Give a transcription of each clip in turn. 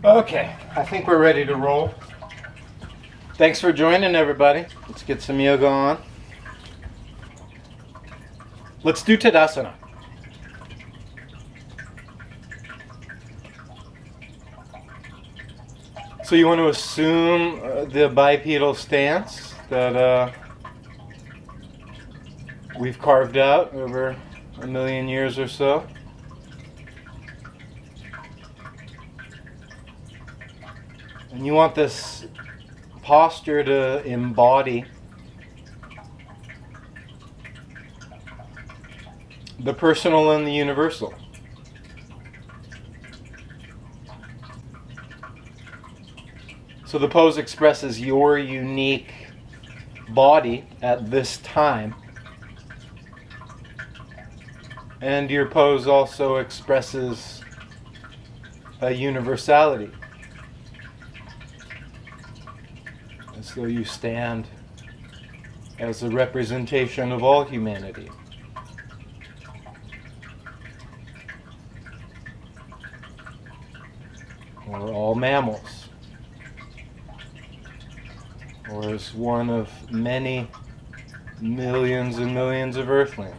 Okay, I think we're ready to roll. Thanks for joining, everybody. Let's get some yoga on. Let's do Tadasana. So you want to assume the bipedal stance that we've carved out over 1,000,000 years or so. And you want this posture to embody the personal and the universal. So the pose expresses your unique body at this time. And your pose also expresses a universality. As though you stand as a representation of all humanity. Or all mammals. Or as one of many millions and millions of earthlings.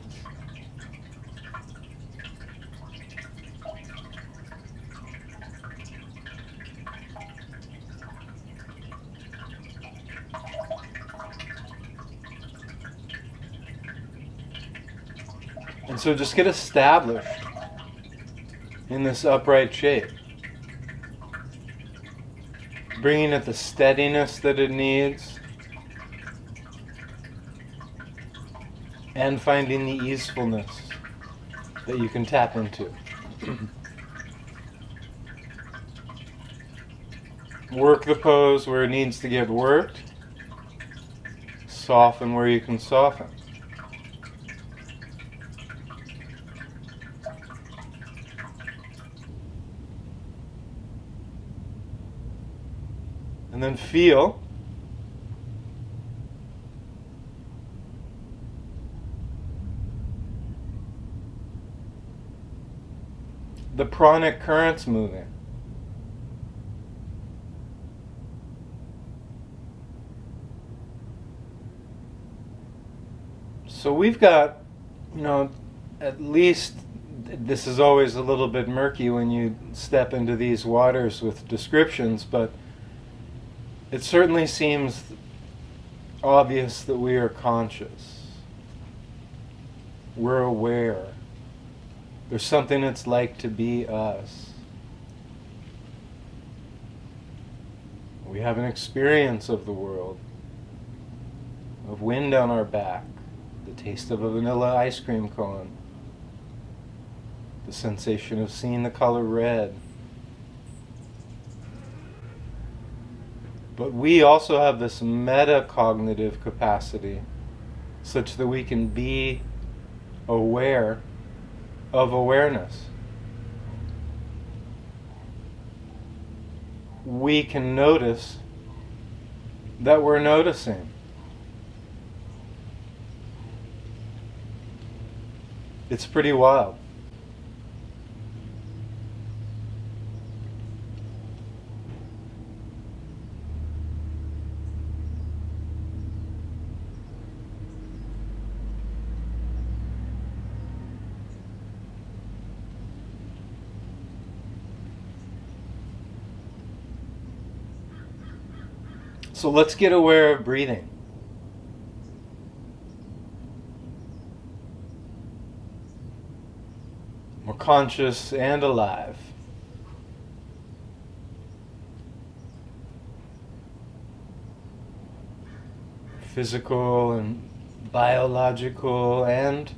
And so just get established in this upright shape. Bringing it the steadiness that it needs. And finding the easefulness that you can tap into. Work the pose where it needs to get worked. Soften where you can soften. And then feel the pranic currents moving. So we've got, at least, this is always a little bit murky when you step into these waters with descriptions, but it certainly seems obvious that we are conscious. We're aware. There's something it's like to be us. We have an experience of the world, of wind on our back, the taste of a vanilla ice cream cone, the sensation of seeing the color red. But we also have this metacognitive capacity such that we can be aware of awareness. We can notice that we're noticing. It's pretty wild. So let's get aware of breathing. We're conscious and alive. Physical and biological and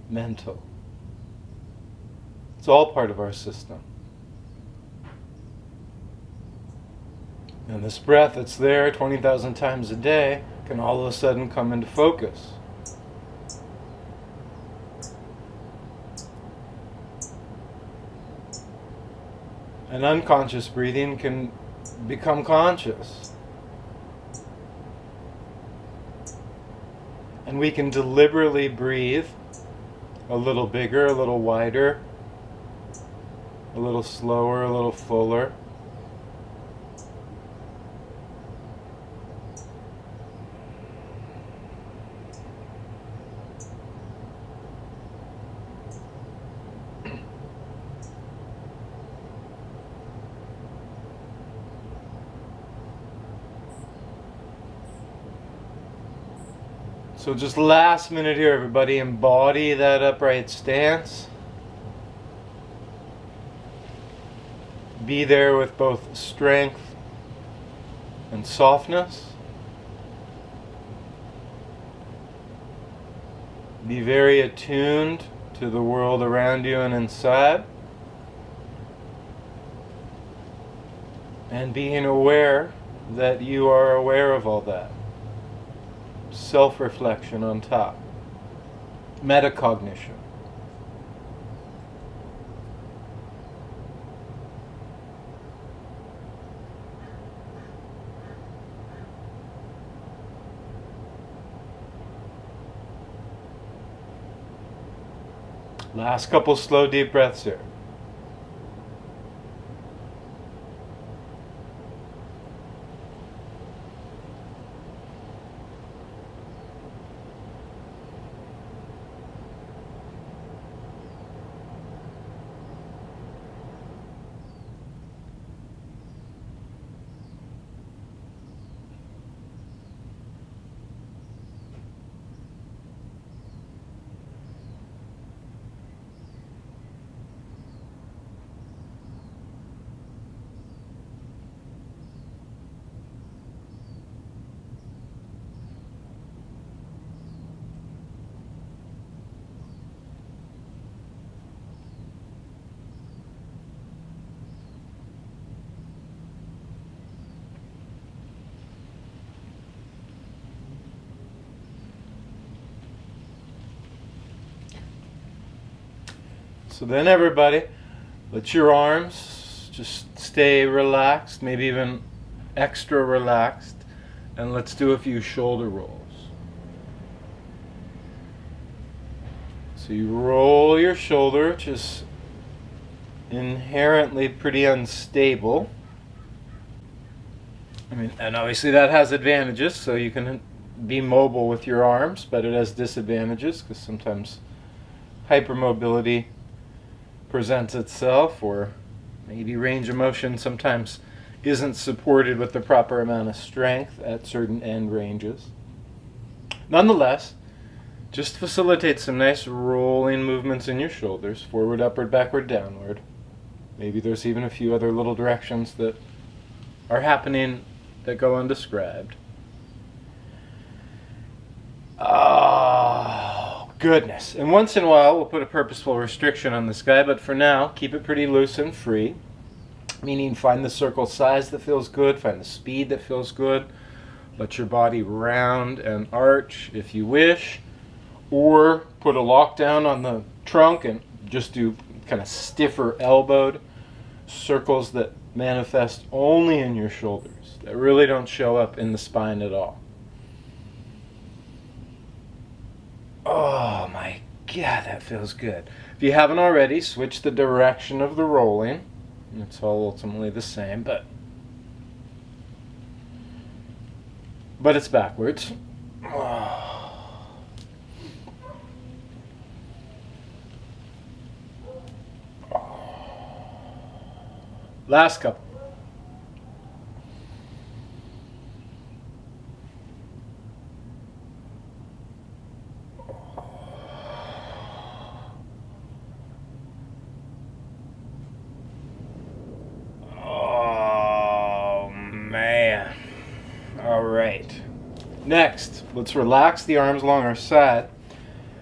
mental. It's all part of our system. And this breath that's there 20,000 times a day can all of a sudden come into focus. And unconscious breathing can become conscious. And we can deliberately breathe a little bigger, a little wider, a little slower, a little fuller. So just last minute here, everybody, embody that upright stance. Be there with both strength and softness. Be very attuned to the world around you and inside. And being aware that you are aware of all that. Self-reflection on top. Metacognition. Last couple slow deep breaths here. So then everybody, let your arms just stay relaxed, maybe even extra relaxed, and let's do a few shoulder rolls. So you roll your shoulder, which is inherently pretty unstable. And obviously that has advantages, so you can be mobile with your arms, but it has disadvantages because sometimes hypermobility presents itself, or maybe range of motion sometimes isn't supported with the proper amount of strength at certain end ranges. Nonetheless, just facilitate some nice rolling movements in your shoulders, forward, upward, backward, downward. Maybe there's even a few other little directions that are happening that go undescribed. Goodness. And once in a while, we'll put a purposeful restriction on this guy, but for now, keep it pretty loose and free. Meaning find the circle size that feels good, find the speed that feels good. Let your body round and arch if you wish. Or put a lockdown on the trunk and just do kind of stiffer elbowed circles that manifest only in your shoulders, that really don't show up in the spine at all. Oh my God, that feels good. If you haven't already, switch the direction of the rolling. It's all ultimately the same, but it's backwards. Last couple. Next, let's relax the arms along our side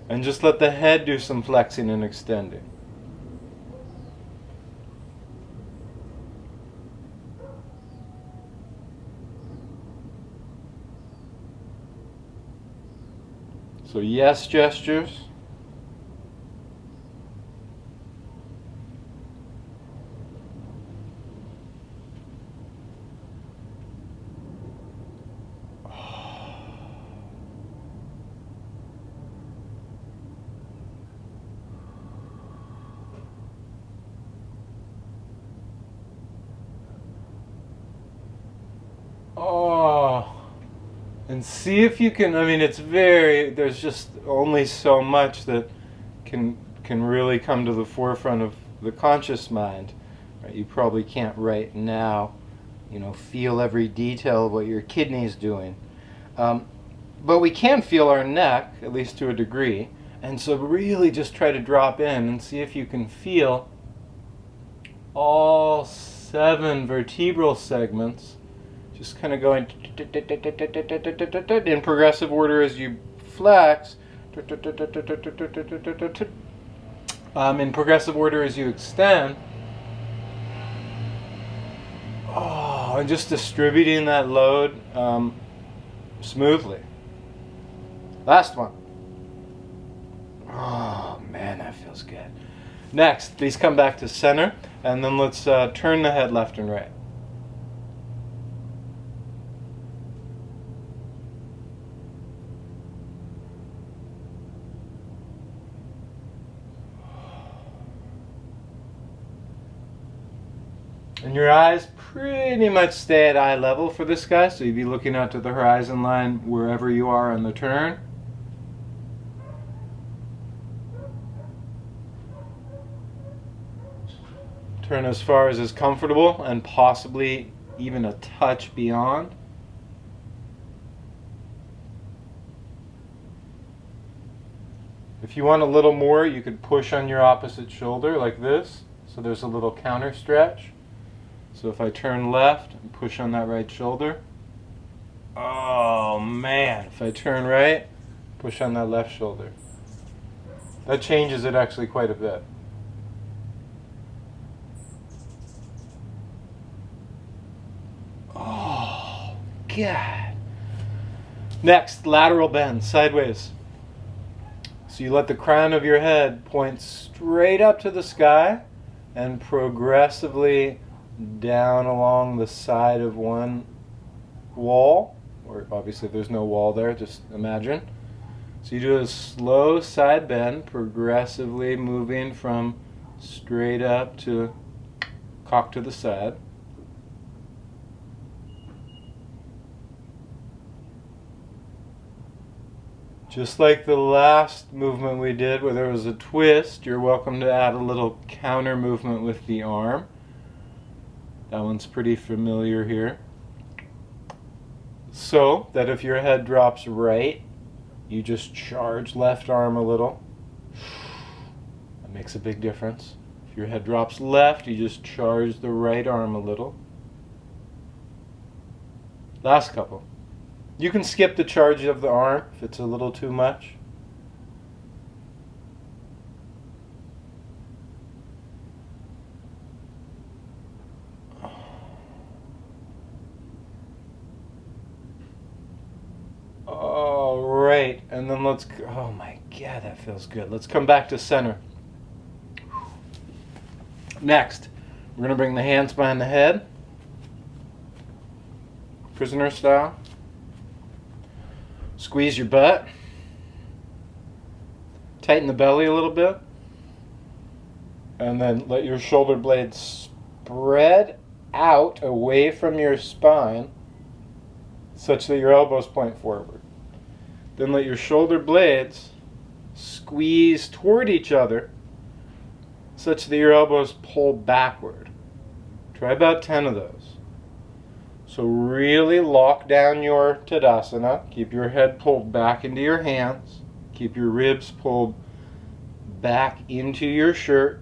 and just let the head do some flexing and extending. So yes gestures. And see if you can, I mean, there's just only so much that can really come to the forefront of the conscious mind. Right? You probably can't right now, feel every detail of what your kidney's doing. But we can feel our neck, at least to a degree. And so really just try to drop in and see if you can feel all 7 vertebral segments just kind of going in progressive order as you flex, in progressive order as you extend. Oh, and just distributing that load smoothly. Last one. Oh man, that feels good. Next, please come back to center, and then let's turn the head left and right. And your eyes pretty much stay at eye level for this guy, so you'd be looking out to the horizon line wherever you are on the turn. Turn as far as is comfortable and possibly even a touch beyond. If you want a little more, you could push on your opposite shoulder like this, so there's a little counter stretch. So if I turn left and push on that right shoulder, oh man, if I turn right, push on that left shoulder. That changes it actually quite a bit. Oh, God. Next, lateral bend, sideways. So you let the crown of your head point straight up to the sky and progressively down along the side of one wall, or obviously there's no wall there, just imagine. So you do a slow side bend, progressively moving from straight up to cock to the side. Just like the last movement we did where there was a twist, you're welcome to add a little counter movement with the arm. That one's pretty familiar here. So that if your head drops right, you just charge left arm a little. That makes a big difference. If your head drops left, you just charge the right arm a little. Last couple. You can skip the charge of the arm if it's a little too much. All right, and then let's go. Oh my God, that feels good. Let's come back to center. Next, we're going to bring the hands behind the head, prisoner style. Squeeze your butt. Tighten the belly a little bit. And then let your shoulder blades spread out away from your spine such that your elbows point forward. Then let your shoulder blades squeeze toward each other such that your elbows pull backward. Try about 10 of those. So really lock down your Tadasana. Keep your head pulled back into your hands. Keep your ribs pulled back into your shirt.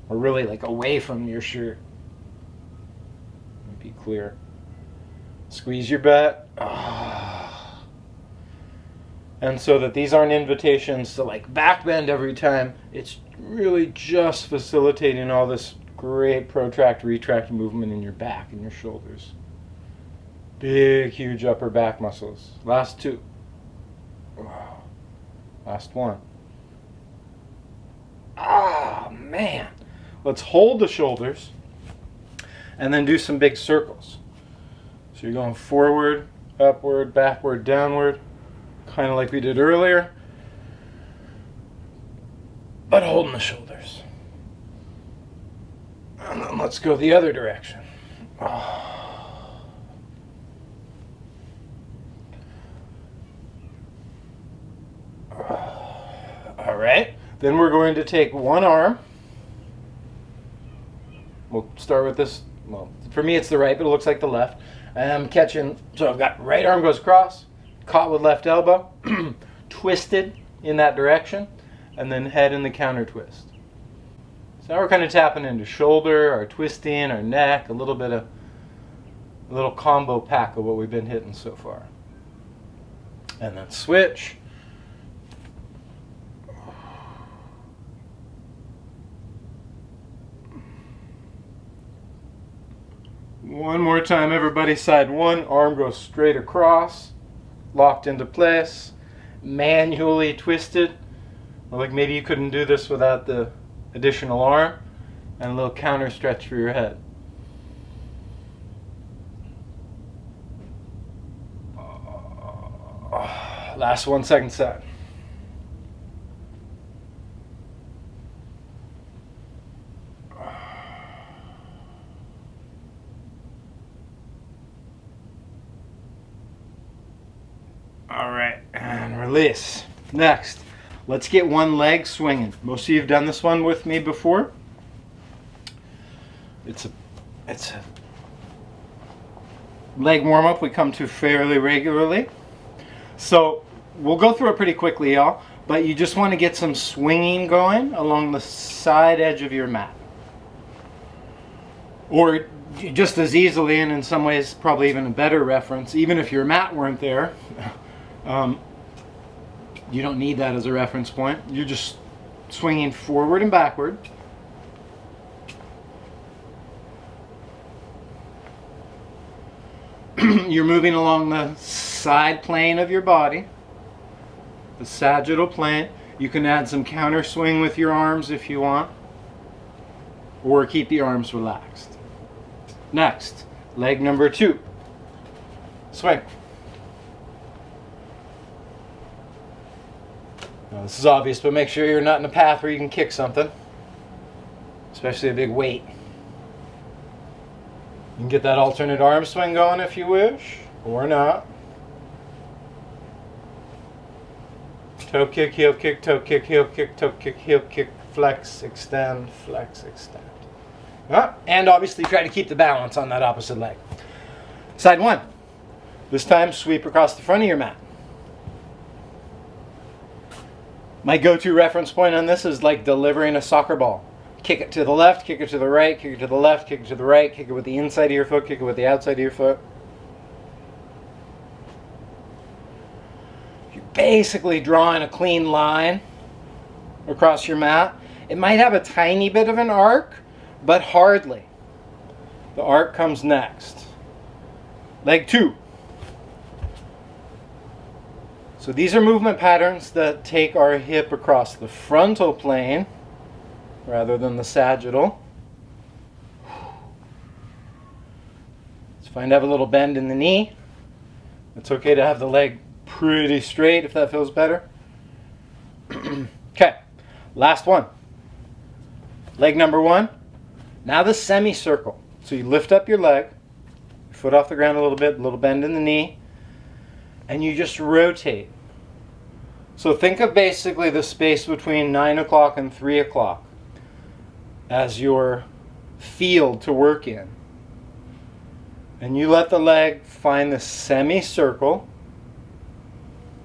Or really like away from your shirt. Let me be clear. Squeeze your butt. And so that these aren't invitations to like back bend every time. It's really just facilitating all this great protract, retract movement in your back and your shoulders. Big, huge upper back muscles. Last two. Last one. Ah, man. Let's hold the shoulders and then do some big circles. So you're going forward, upward, backward, downward, kind of like we did earlier, but holding the shoulders. And then let's go the other direction. All right. Then we're going to take one arm. We'll start with this. Well, for me it's the right, but it looks like the left. And I'm catching, so I've got right arm goes across, caught with left elbow, twisted in that direction, and then head in the counter twist. So now we're kind of tapping into shoulder, our twisting, our neck, a little combo pack of what we've been hitting so far. And then switch. One more time, everybody. Side one, arm goes straight across, locked into place, manually twisted. Or like maybe you couldn't do this without the additional arm, and a little counter stretch for your head. Last 1 second set. All right, and release. Next, let's get one leg swinging. Most of you have done this one with me before. It's a leg warm-up we come to fairly regularly. So we'll go through it pretty quickly, y'all, but you just want to get some swinging going along the side edge of your mat. Or just as easily, and in some ways probably even a better reference, even if your mat weren't there, you don't need that as a reference point. You're just swinging forward and backward. You're moving along the side plane of your body, the sagittal plane. You can add some counter swing with your arms if you want, or keep the arms relaxed. Next, leg number 2. Swing. Now, this is obvious, but make sure you're not in a path where you can kick something, especially a big weight. You can get that alternate arm swing going if you wish, or not. Toe kick, heel kick, toe kick, heel kick, toe kick, heel kick, flex, extend, flex, extend. And obviously try to keep the balance on that opposite leg. Side 1. This time sweep across the front of your mat. My go-to reference point on this is like delivering a soccer ball. Kick it to the left, kick it to the right, kick it to the left, kick it to the right, kick it with the inside of your foot, kick it with the outside of your foot. You're basically drawing a clean line across your mat. It might have a tiny bit of an arc, but hardly. The arc comes next. Leg 2. So these are movement patterns that take our hip across the frontal plane rather than the sagittal. It's fine to have a little bend in the knee. It's okay to have the leg pretty straight if that feels better. Okay, last one. Leg number 1. Now the semicircle. So you lift up your leg, foot off the ground a little bend in the knee, and you just rotate. So think of basically the space between 9 o'clock and 3 o'clock as your field to work in. And you let the leg find the semicircle,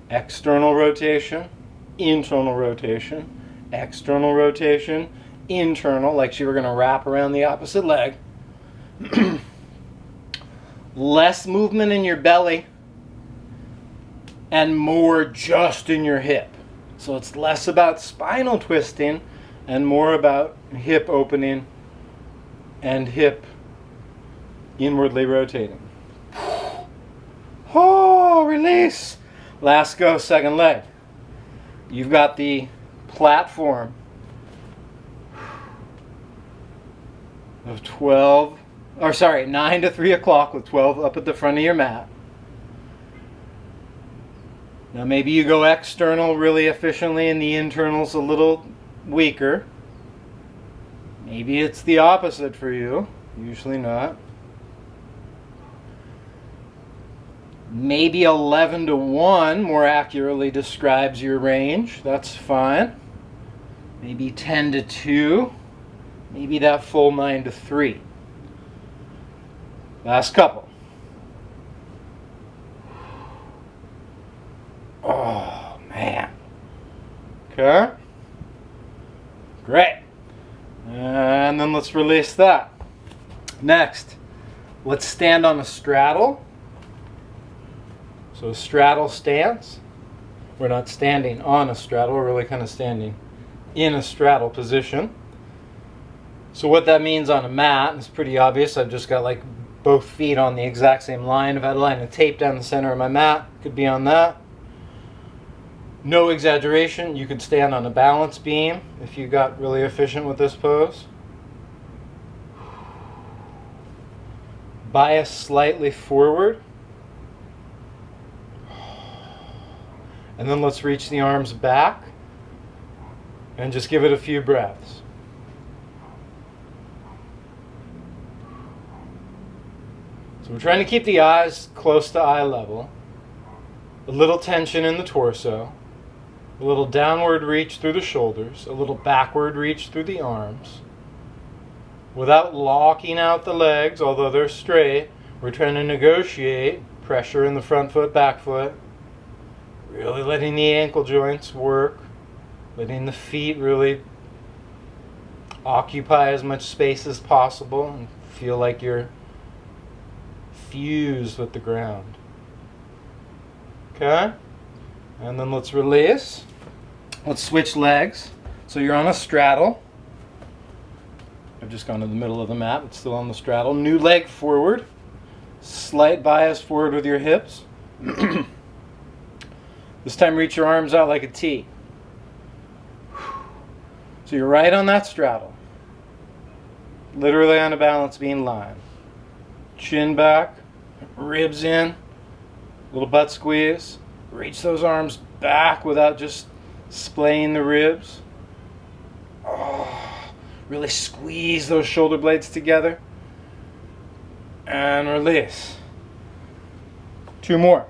external rotation, internal rotation, external rotation, internal, like you were going to wrap around the opposite leg. Less movement in your belly and more just in your hip. So it's less about spinal twisting and more about hip opening and hip inwardly rotating. Oh, release. Last go, second leg. You've got the platform of 9 to 3 o'clock with 12 up at the front of your mat. Now maybe you go external really efficiently and the internal's a little weaker. Maybe it's the opposite for you. Usually not. Maybe 11 to 1 more accurately describes your range. That's fine. maybe 10 to 2, maybe that full 9 to 3. Last couple. Oh, man. Okay. Great. And then let's release that. Next, let's stand on a straddle. So straddle stance. We're not standing on a straddle, we're really kind of standing in a straddle position. So what that means on a mat is pretty obvious. I've just got like both feet on the exact same line. If I had a line of tape down the center of my mat, could be on that. No exaggeration, you could stand on a balance beam if you got really efficient with this pose. Bias slightly forward. And then let's reach the arms back and just give it a few breaths. So we're trying to keep the eyes close to eye level. A little tension in the torso. A little downward reach through the shoulders. A little backward reach through the arms. Without locking out the legs, although they're straight, we're trying to negotiate pressure in the front foot, back foot. Really letting the ankle joints work. Letting the feet really occupy as much space as possible and feel like you're fused with the ground. Okay? And then let's release. Let's switch legs. So you're on a straddle. I've just gone to the middle of the mat, but still on the straddle. New leg forward. Slight bias forward with your hips. This time reach your arms out like a T. So you're right on that straddle. Literally on a balance beam line. Chin back, ribs in, little butt squeeze. Reach those arms back without just splaying the ribs. Oh, really squeeze those shoulder blades together. And release. 2 more.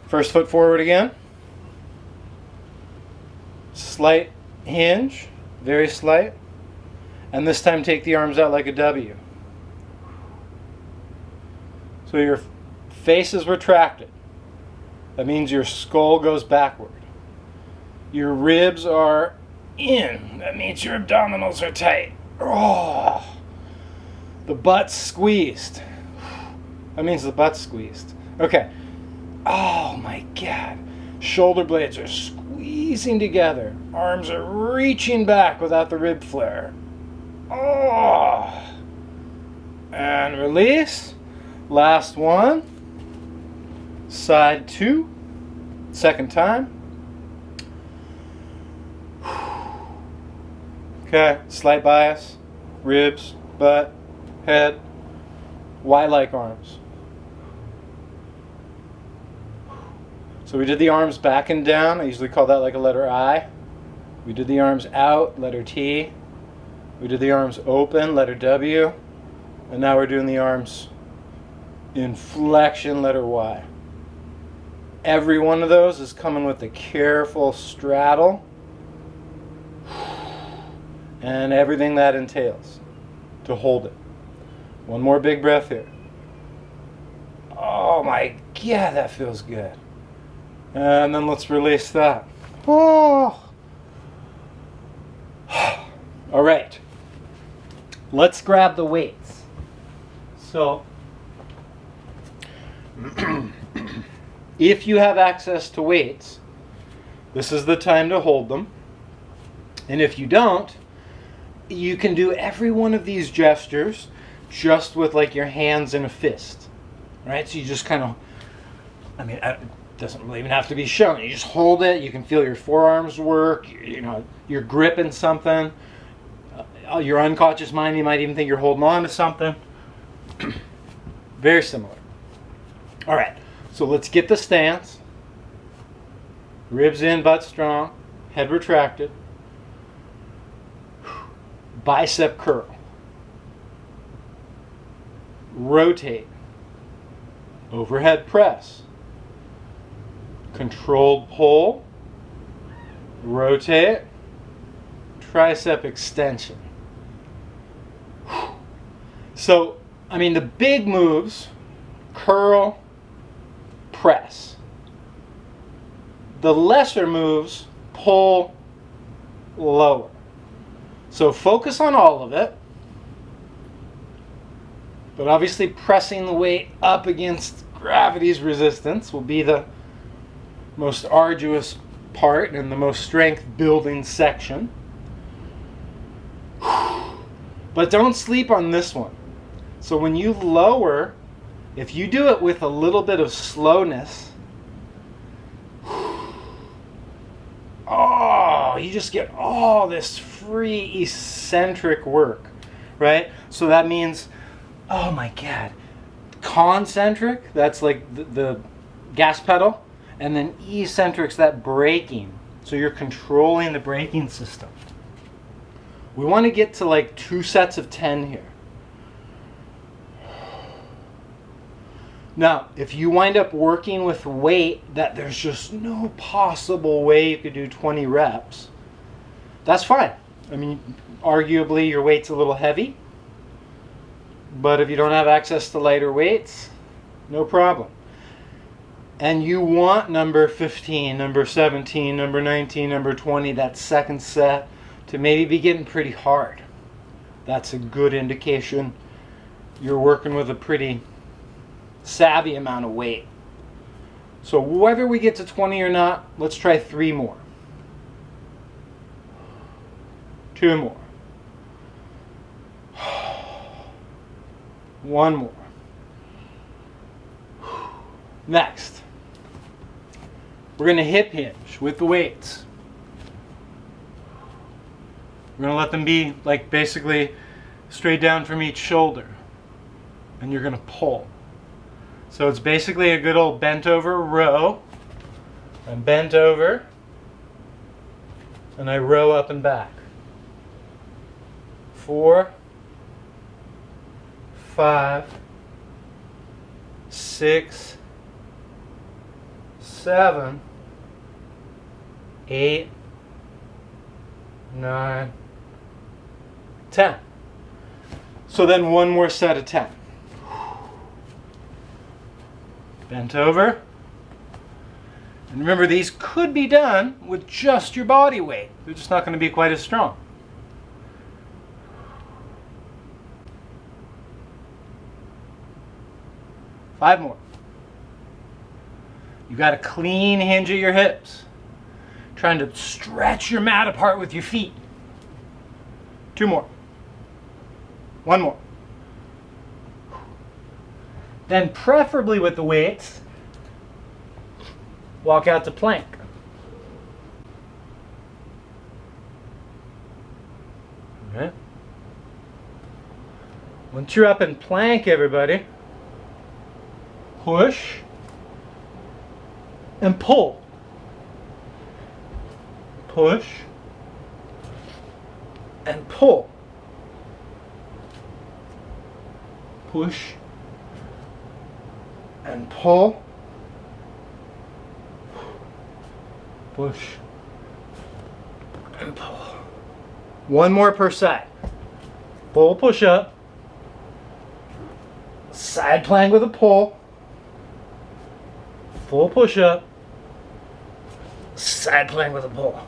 First foot forward again. Slight hinge, very slight. And this time take the arms out like a W. So your face is retracted. That means your skull goes backward. Your ribs are in. That means your abdominals are tight. Oh, the butt's squeezed. That means the butt's squeezed. Okay. Oh my God. Shoulder blades are squeezing together. Arms are reaching back without the rib flare. Oh. And release. Last one. Side 2. Second time. Okay. Slight bias. Ribs, butt, head. Y-like arms. So we did the arms back and down. I usually call that like a letter I. We did the arms out, letter T. We did the arms open, letter W. And now we're doing the arms in flexion, letter Y. Every one of those is coming with a careful straddle and everything that entails to hold it. One more big breath here. Oh my God, that feels good. And then let's release that. Oh. All right. Let's grab the weights. So, if you have access to weights, this is the time to hold them. And if you don't, you can do every one of these gestures just with like your hands in a fist. Right? So you just kind of, it doesn't really even have to be shown. You just hold it. You can feel your forearms work. You're gripping something. Your unconscious mind, you might even think you're holding on to something. Very similar. All right. So let's get the stance. Ribs in, butt strong. Head retracted. Bicep curl. Rotate. Overhead press. Controlled pull. Rotate. tricep extension. So, I mean, the big moves, curl, press. The lesser moves, pull, lower. So focus on all of it, but obviously pressing the weight up against gravity's resistance will be the most arduous part and the most strength building section. But don't sleep on this one. So when you lower, if you do it with a little bit of slowness, oh, you just get all this free eccentric work, right? So that means, oh my God, concentric, that's like the gas pedal, and then eccentric's that braking. So you're controlling the braking system. We want to get to like 2 sets of 10 here. Now, if you wind up working with weight that there's just no possible way you could do 20 reps, that's fine. I mean, arguably your weight's a little heavy, but if you don't have access to lighter weights, no problem. And you want number 15, number 17, number 19, number 20, that second set, to maybe be getting pretty hard. That's a good indication you're working with a pretty savvy amount of weight. So whether we get to 20 or not, let's try 3 more. 2 more. 1 more. Next, we're going to hip hinge with the weights. We're going to let them be like basically straight down from each shoulder. And you're going to pull. So it's basically a good old bent over row. I'm bent over. And I row up and back. 4, 5, 6, 7, 8, 9, 10. So then one more set of 10. Bent over. And remember, these could be done with just your body weight. They're just not going to be quite as strong. Five more. You got a clean hinge at your hips. Trying to stretch your mat apart with your feet. 2 more. 1 more. Then preferably with the weights, walk out to plank. Okay. Once you're up in plank, everybody, push and pull. Push and pull. Push and pull. Push and pull. 1 more per side. Pull, push up. Side plank with a pull. Full push up. Side plank with a pull.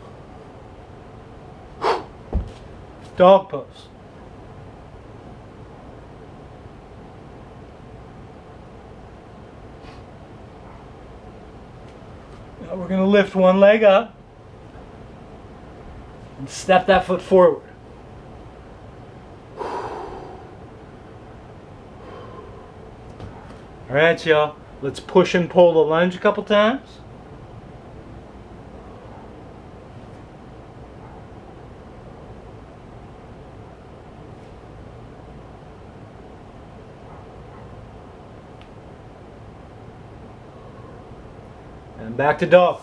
Dog pose. Now we're going to lift one leg up and step that foot forward. All right, y'all. Let's push and pull the lunge a couple times. And back to dog.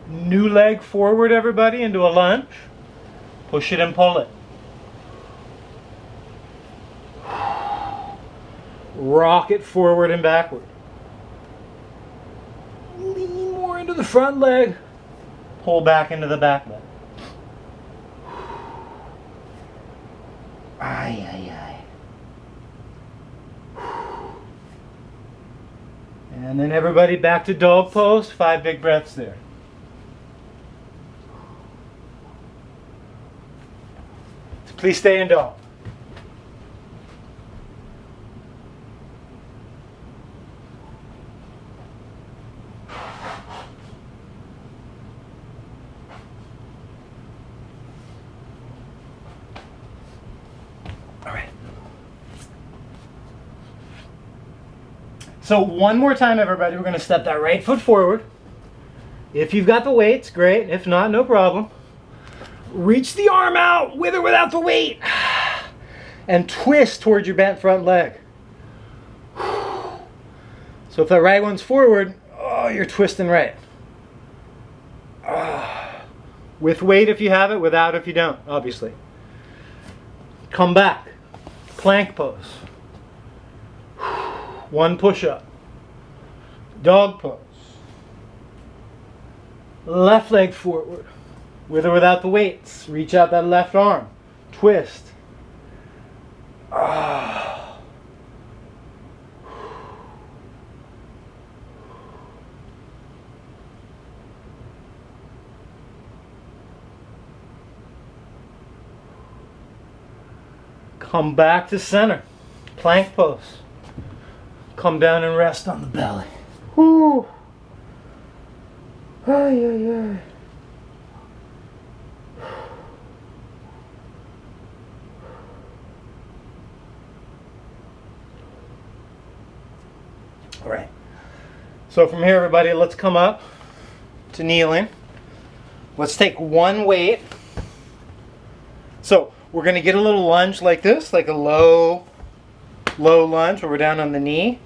New leg forward, everybody, into a lunge. Push it and pull it. Rock it forward and backward. Lean more into the front leg. Pull back into the back leg. Ay, ay, ay. And then everybody back to dog pose. 5 big breaths there. Please stay in dog. All right. So one more time, everybody, we're going to step that right foot forward. If you've got the weights, great. If not, no problem. Reach the arm out with or without the weight and twist towards your bent front leg. So if that right one's forward, oh, you're twisting right. With weight if you have it, without if you don't, obviously. Come back. Plank pose. 1 push-up. Dog pose. Left leg forward. With or without the weights. Reach out that left arm. Twist. Come back to center. Plank pose. Come down and rest on the belly. Whoo. Ay, ay, ay. All right. So from here, everybody, let's come up to kneeling. Let's take 1 weight. So we're going to get a little lunge like this, like a low lunge where we're down on the knee.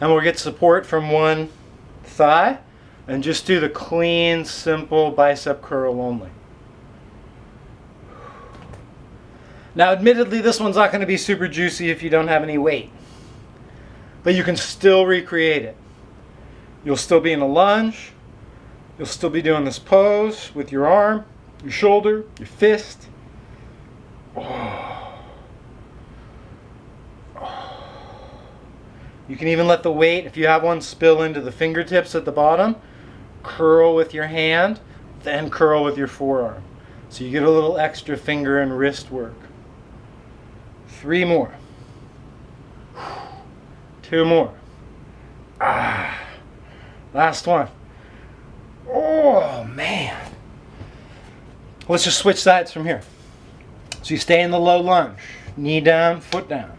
And we'll get support from 1 thigh and just do the clean, simple bicep curl only. Now, admittedly, this one's not going to be super juicy if you don't have any weight. But you can still recreate it. You'll still be in a lunge. You'll still be doing this pose with your arm, your shoulder, your fist. You can even let the weight, if you have one, spill into the fingertips at the bottom. Curl with your hand, then curl with your forearm. So you get a little extra finger and wrist work. 3 more. 2 more. Last one. Oh, man. Let's just switch sides from here. So you stay in the low lunge. Knee down, foot down.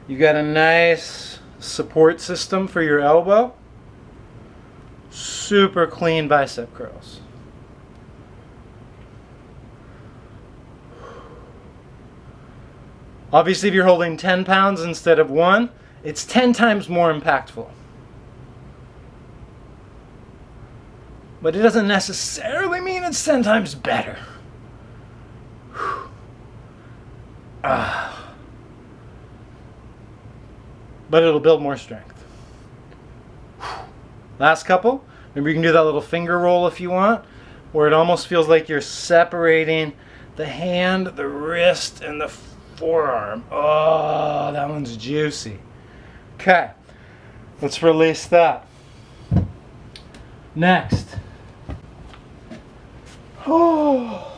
You got a nice support system for your elbow. Super clean bicep curls. Obviously, if you're holding 10 pounds instead of 1, it's 10 times more impactful. But it doesn't necessarily mean it's 10 times better. But it'll build more strength. Last couple. Maybe you can do that little finger roll if you want, where it almost feels like you're separating the hand, the wrist, and the forearm. Oh, that one's juicy. Okay, let's release that. Next. Oh.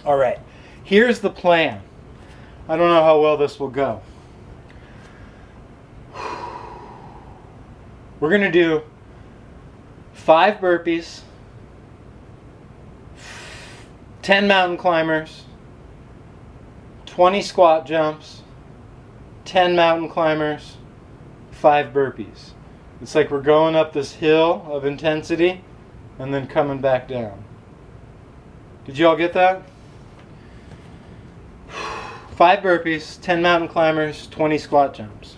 All right, here's the plan. I don't know how well this will go. We're going to do 5 burpees, 10 mountain climbers, 20 squat jumps, 10 mountain climbers, 5 burpees. It's like we're going up this hill of intensity and then coming back down. Did you all get that? 5 burpees, 10 mountain climbers, 20 squat jumps.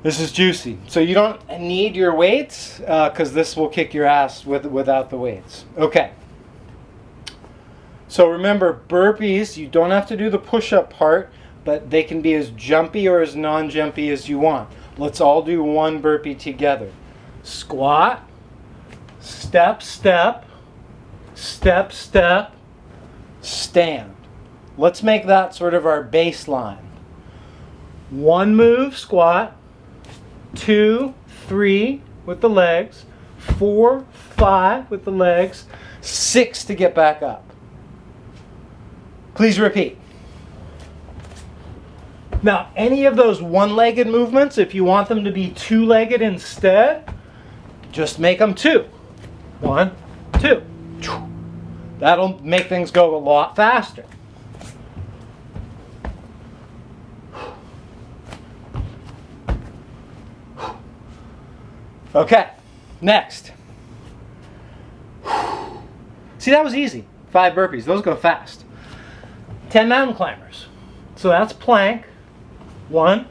This is juicy. So you don't need your weights because this will kick your ass without the weights. Okay. So remember, burpees, you don't have to do the push-up part, but they can be as jumpy or as non-jumpy as you want. Let's all do one burpee together. Squat, step, step, step, step, stand. Let's make that sort of our baseline. 1 move, squat, 2, 3 with the legs, 4, 5 with the legs, 6 to get back up. Please repeat. Now, any of those one-legged movements, if you want them to be two-legged instead, just make them 2. 1, 2. That'll make things go a lot faster. Okay, next. See, that was easy. 5 burpees. Those go fast. 10 mountain climbers. So that's plank. 1,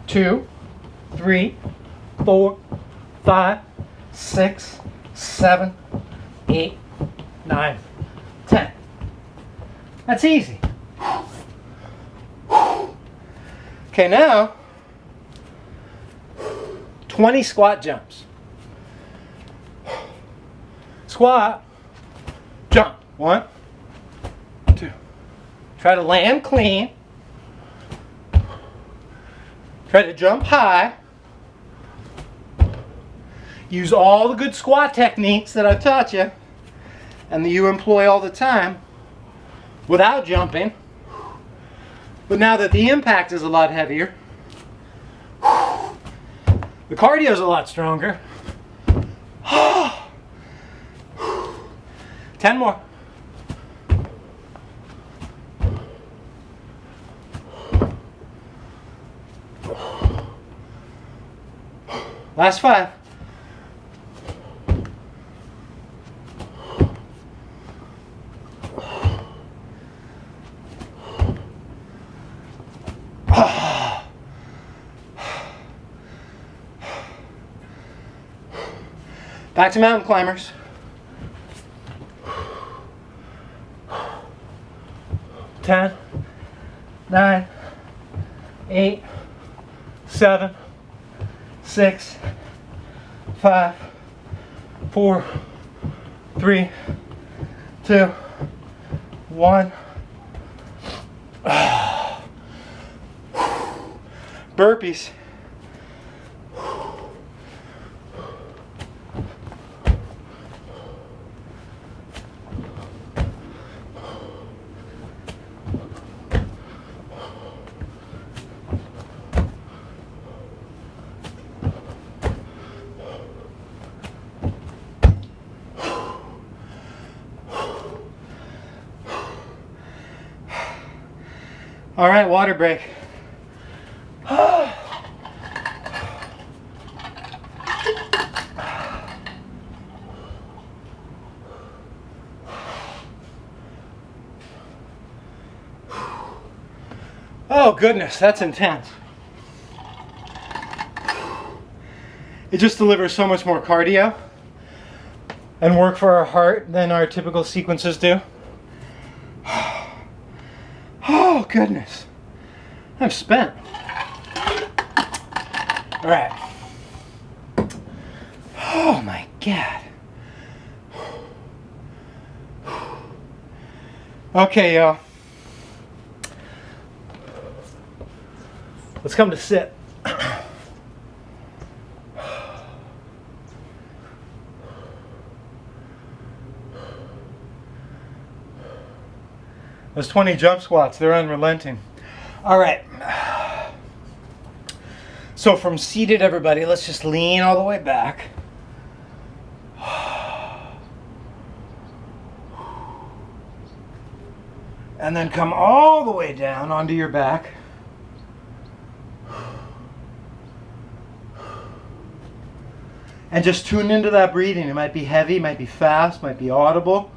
2, 3, 4, 5, 6, 7, 8, 9, 10. That's easy. Okay, now 20 squat jumps. Squat, jump. 1, 2. Try to land clean. Try to jump high. Use all the good squat techniques that I've taught you and that you employ all the time without jumping. But now that the impact is a lot heavier, the cardio is a lot stronger. 10 more. Last 5. Back to mountain climbers. 10, 9, 8, 7, 6, 5, 4, 3, 2, 1. Burpees. All right, water break. Oh goodness, that's intense. It just delivers so much more cardio and work for our heart than our typical sequences do. Oh goodness, I'm spent. All right. Oh my God. Okay, y'all. Let's come to sit. Those 20 jump squats, they're unrelenting. All right. So from seated, everybody, let's just lean all the way back. And then come all the way down onto your back. And just tune into that breathing. It might be heavy, might be fast, might be audible.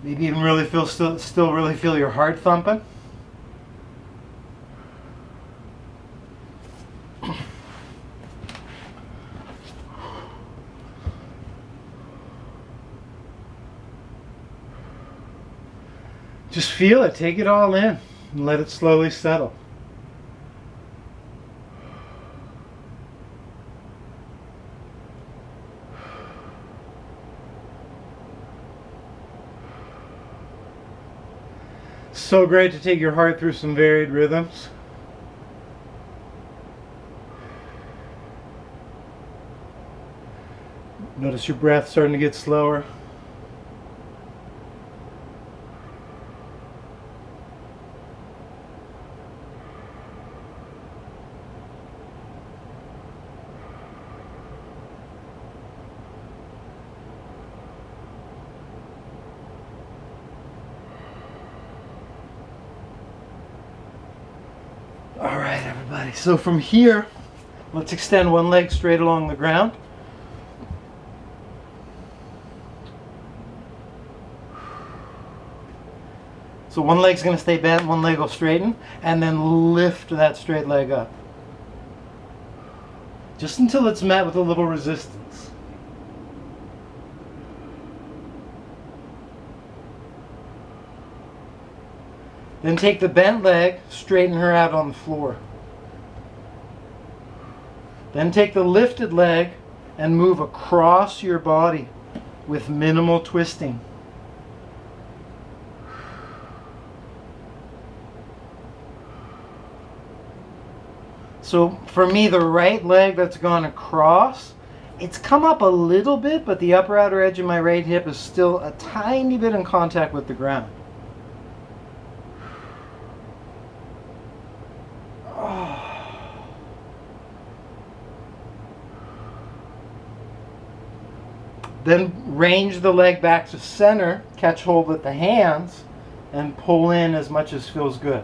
Maybe even really feel still really feel your heart thumping. Just feel it, take it all in, and let it slowly settle. So great to take your heart through some varied rhythms. Notice your breath starting to get slower. All right, everybody. So from here, let's extend one leg straight along the ground. So one leg's going to stay bent, one leg will straighten, and then lift that straight leg up. Just until it's met with a little resistance. Then take the bent leg, straighten her out on the floor. Then take the lifted leg and move across your body with minimal twisting. So for me, the right leg that's gone across, it's come up a little bit, but the upper outer edge of my right hip is still a tiny bit in contact with the ground. Then range the leg back to center, catch hold with the hands, and pull in as much as feels good.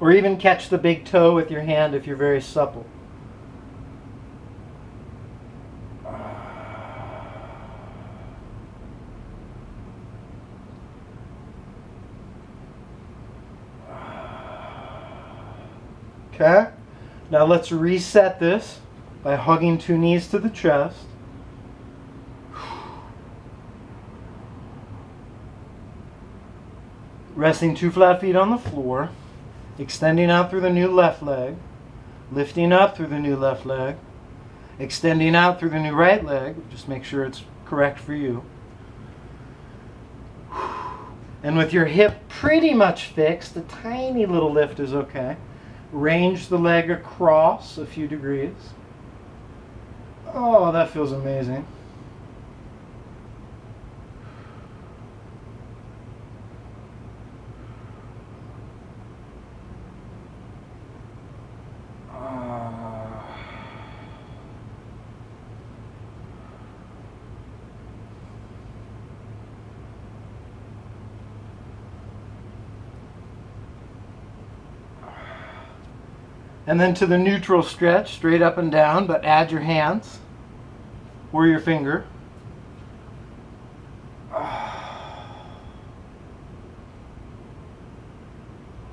Or even catch the big toe with your hand if you're very supple. Okay? Now let's reset this by hugging two knees to the chest. Resting two flat feet on the floor. Extending out through the new left leg. Lifting up through the new left leg. Extending out through the new right leg. Just make sure it's correct for you. And with your hip pretty much fixed, a tiny little lift is okay. Range the leg across a few degrees. Oh, that feels amazing. And then to the neutral stretch, straight up and down, but add your hands or your finger.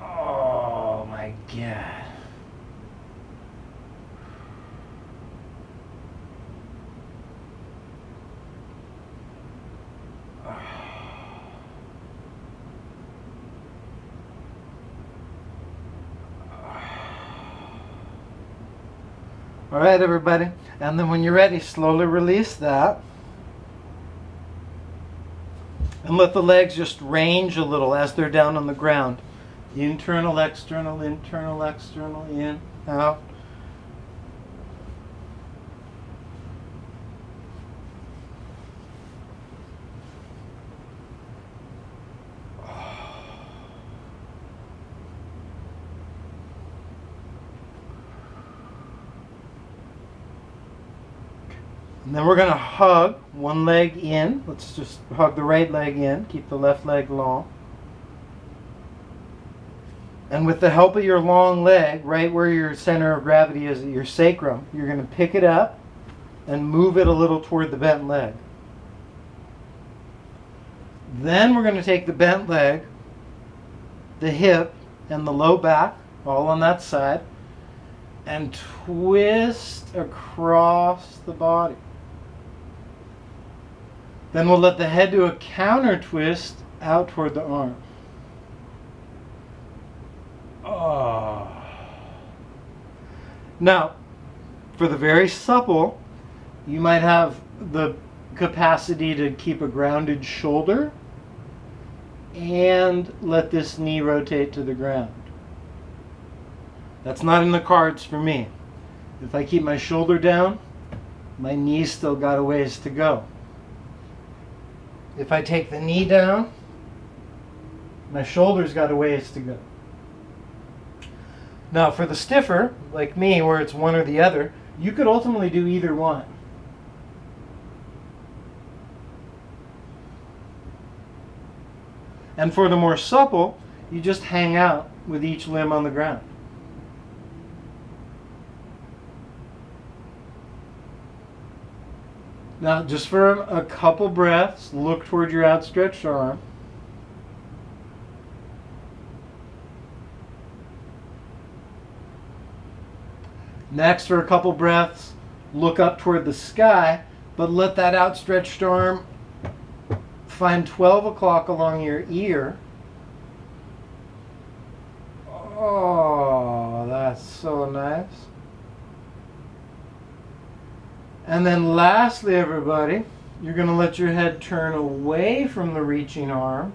Oh my God. All right, everybody. And then when you're ready, slowly release that. And let the legs just range a little as they're down on the ground. Internal, external, in, out. And then we're going to hug one leg in. Let's just hug the right leg in. Keep the left leg long. And with the help of your long leg, right where your center of gravity is, your sacrum, you're going to pick it up and move it a little toward the bent leg. Then we're going to take the bent leg, the hip, and the low back, all on that side, and twist across the body. Then we'll let the head do a counter twist out toward the arm. Oh. Now, for the very supple, you might have the capacity to keep a grounded shoulder and let this knee rotate to the ground. That's not in the cards for me. If I keep my shoulder down, my knee's still got a ways to go. If I take the knee down, my shoulder's got a ways to go. Now for the stiffer, like me, where it's one or the other, you could ultimately do either one. And for the more supple, you just hang out with each limb on the ground. Now, just for a couple breaths, look toward your outstretched arm. Next, for a couple breaths, look up toward the sky, but let that outstretched arm find 12 o'clock along your ear. Oh, that's so nice. And then lastly, everybody, you're going to let your head turn away from the reaching arm.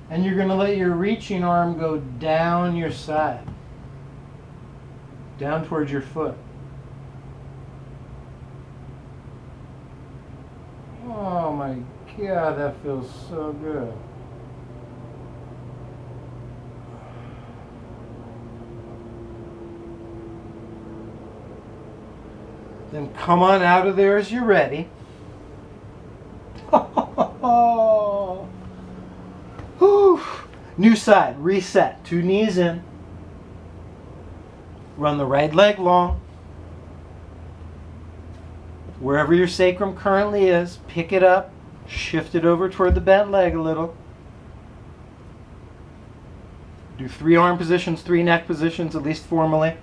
And you're going to let your reaching arm go down your side. Down towards your foot. Oh my God, that feels so good. Then come on out of there as you're ready. New side, reset. 2 knees in. Run the right leg long. Wherever your sacrum currently is, pick it up, shift it over toward the bent leg a little. Do 3 arm positions, 3 neck positions, at least formally.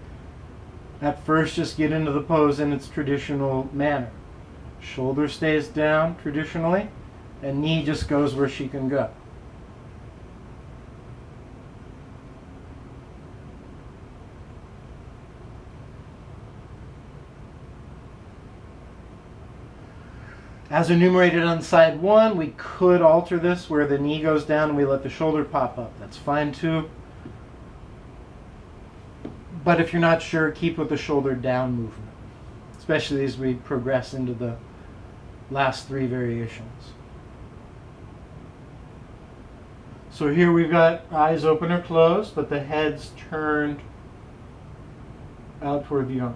At first, just get into the pose in its traditional manner. Shoulder stays down traditionally, and knee just goes where she can go. As enumerated on side 1, we could alter this where the knee goes down and we let the shoulder pop up. That's fine too. But if you're not sure, keep with the shoulder down movement, especially as we progress into the last 3 variations. So here we've got eyes open or closed, but the head's turned out toward the arm.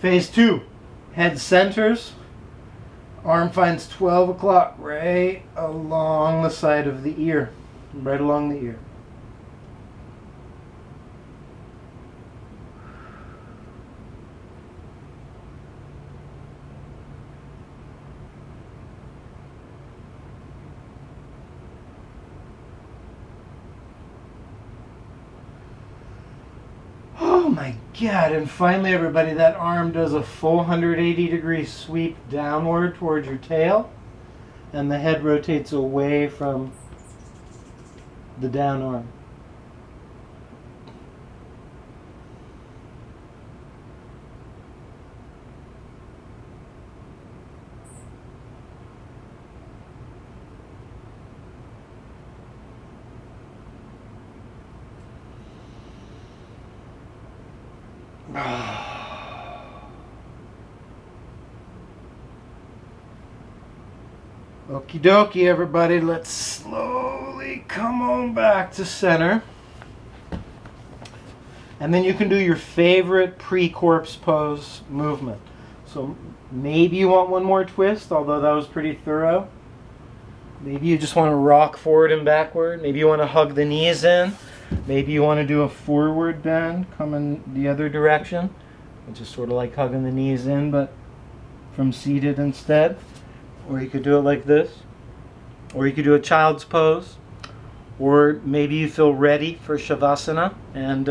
Phase 2, head centers, arm finds 12 o'clock right along the side of the ear, right along the ear. Oh my God, and finally everybody, that arm does a full 180-degree sweep downward towards your tail, and the head rotates away from the down arm. Okie dokie, everybody, let's slowly come on back to center. And then you can do your favorite pre-corpse pose movement. So maybe you want one more twist, although that was pretty thorough. Maybe you just want to rock forward and backward. Maybe you want to hug the knees in. Maybe you want to do a forward bend, coming the other direction, which is sort of like hugging the knees in, but from seated instead. Or you could do it like this. Or you could do a child's pose. Or maybe you feel ready for Shavasana and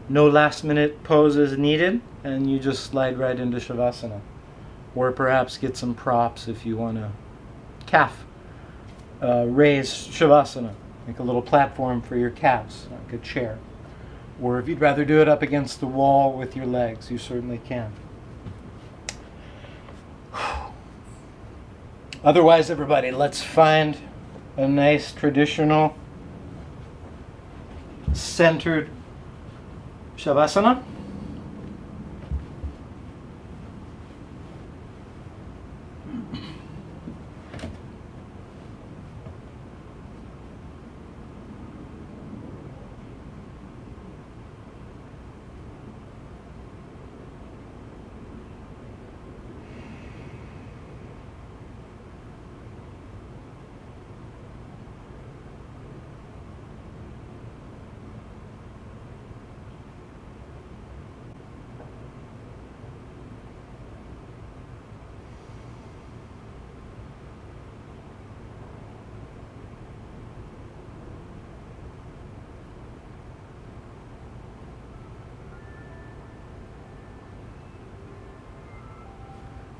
no last minute pose is needed and you just slide right into Shavasana. Or perhaps get some props if you want to calf raise Shavasana, like a little platform for your calves, like a chair. Or if you'd rather do it up against the wall with your legs, you certainly can. Otherwise, everybody, let's find a nice traditional centered Shavasana.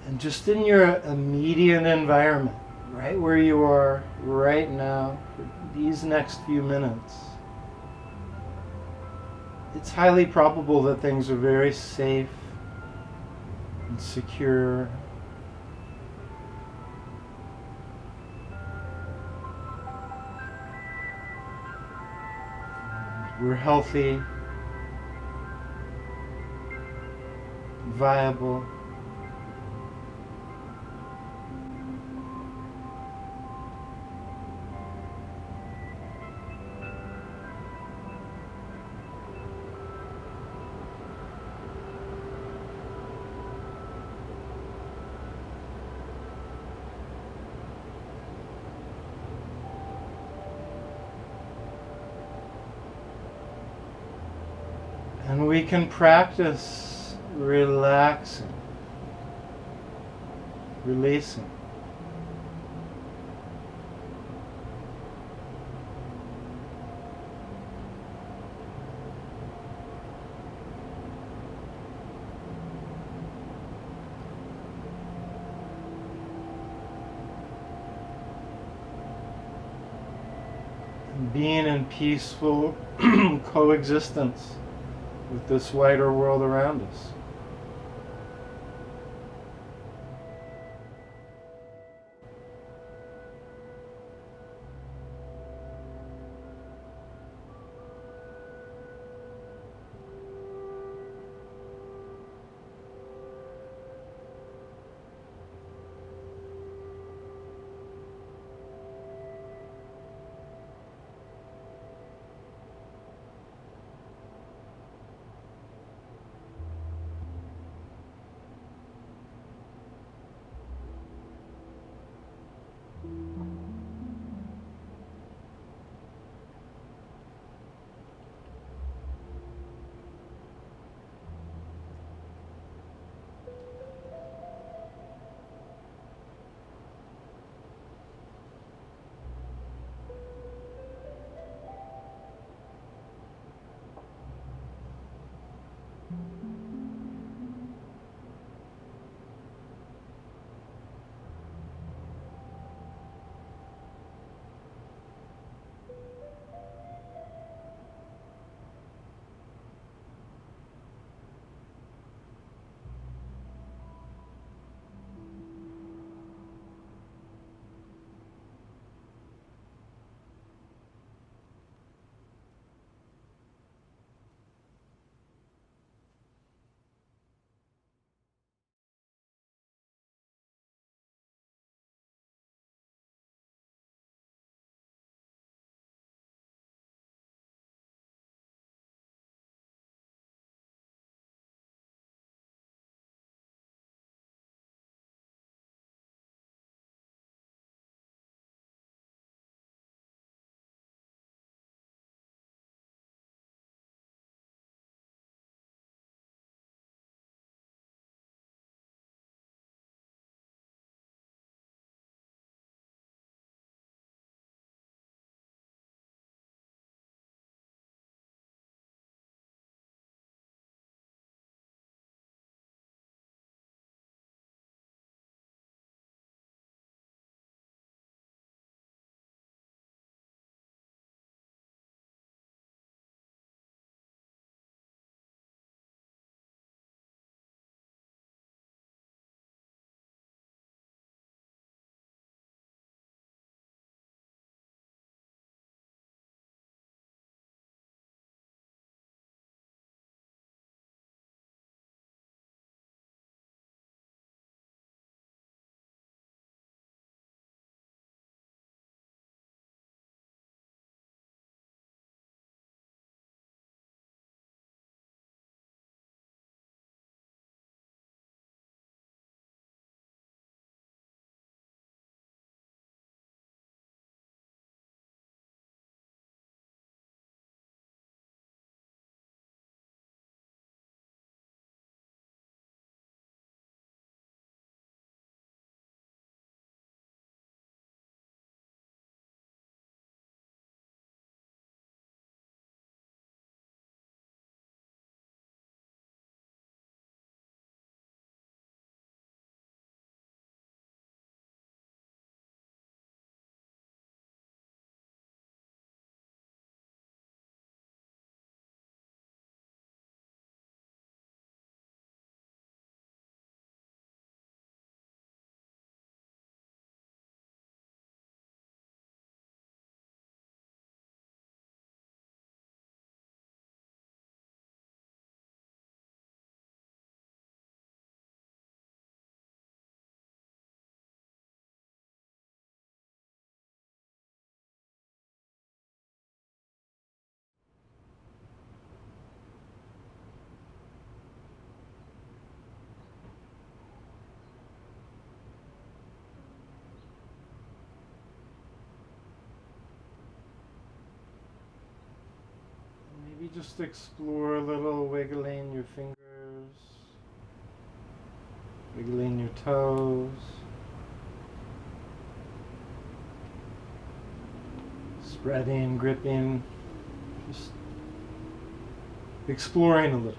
And just in your immediate environment, right where you are right now, for these next few minutes, it's highly probable that things are very safe and secure. We're healthy, viable. And we can practice relaxing, releasing. Being in peaceful coexistence with this wider world around us. Maybe just explore a little, wiggling your fingers, wiggling your toes, spreading, gripping, just exploring a little.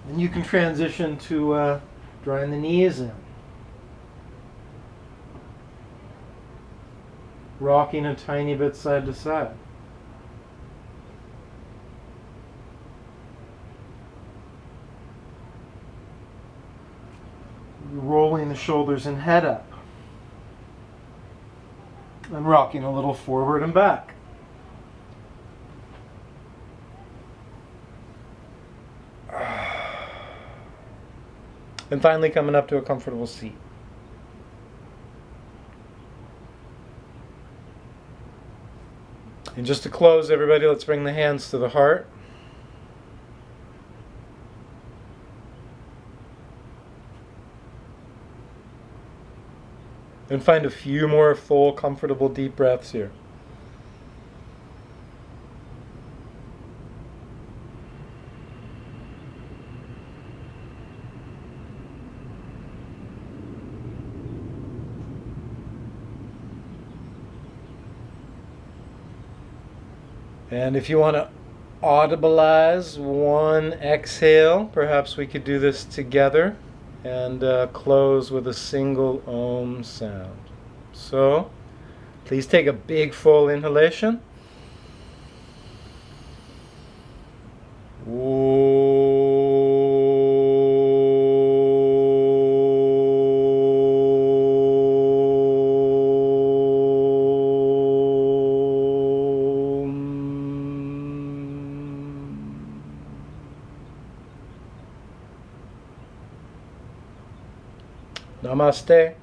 And you can transition to drawing the knees in. Rocking a tiny bit side to side. Rolling the shoulders and head up. And rocking a little forward and back. And finally coming up to a comfortable seat. And just to close, everybody, let's bring the hands to the heart. And find a few more full, comfortable, deep breaths here. And if you want to audibilize one exhale, perhaps we could do this together and close with a single Om sound. So, please take a big full inhalation. Namaste.